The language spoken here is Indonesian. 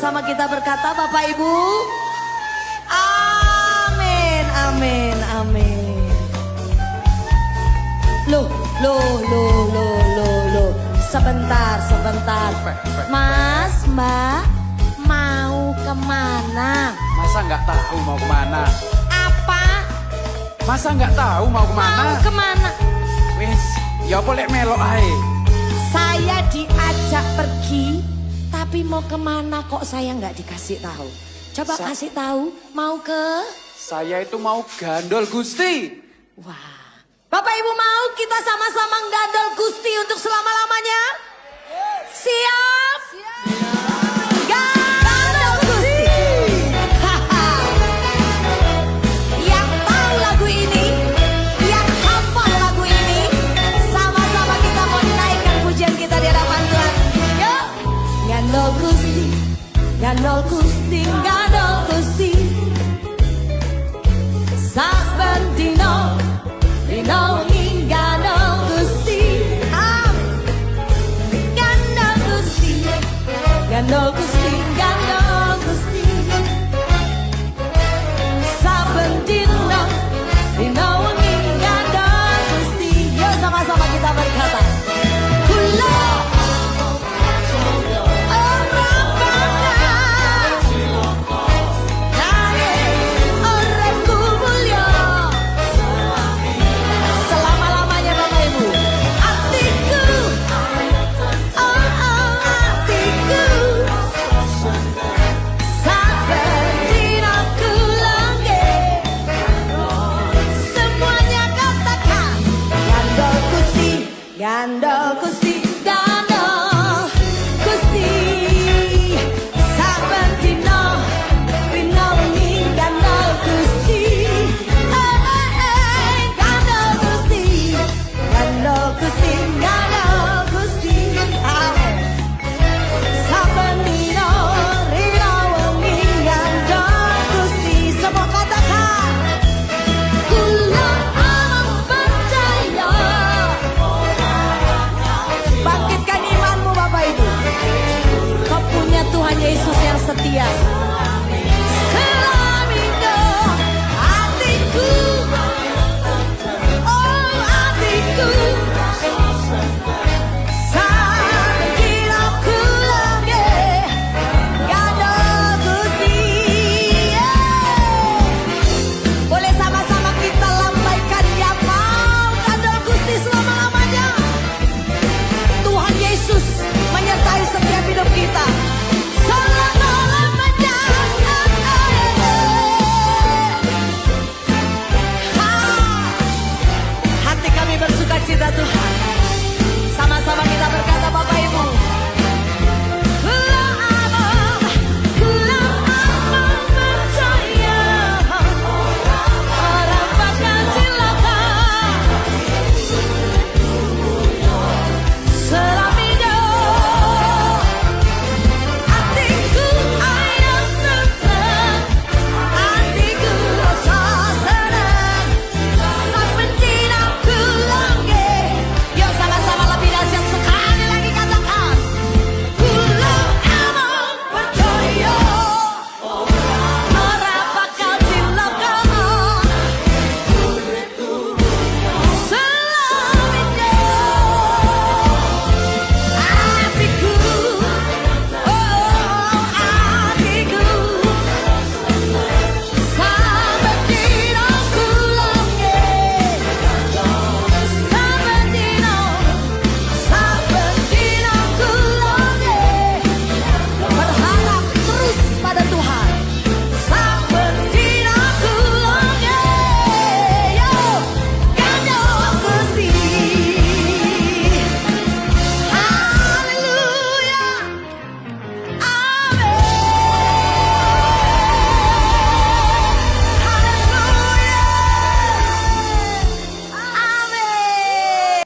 sama-sama kita berkata Bapak Ibu. Amin, amin, amin. Loh. Sebentar. Mas, Mbak, mau kemana? Masa nggak tahu mau kemana? Apa? Masa nggak tahu mau kemana? Mau kemana? Wis, ya boleh melok ae. Saya diajak pergi, tapi mau kemana kok saya nggak dikasih tahu? Coba kasih tahu, mau ke? Saya itu mau gandol Gusti. Wah, Bapak Ibu mau kita sama-sama gandol Gusti untuk selama-lamanya? Siap? Gandol Gusti. Yang tahu lagu ini, yang hafal lagu ini, sama-sama kita mau naikkan pujian kita di hadapan Tuhan. Yuk, gandol Gusti, gandol Gusti, gandol Gusti. Saben dino Dino gandol Gusti, gandol Gusti, gandol Gusti, gandol Gusti. Saben dino wengi gandol Gusti. Yuk sama-sama kita berkata, kula gandol Gusti, gandol Gusti. Saben dino wengi gandol Gusti. Gandol Gusti, gandol Gusti, gandol Gusti. Saben dino wengi gandol Gusti. Semua katakan, kula percaya. Bangkitkan imanmu Bapak Ibu. Kau punya Tuhan Yesus yang setia.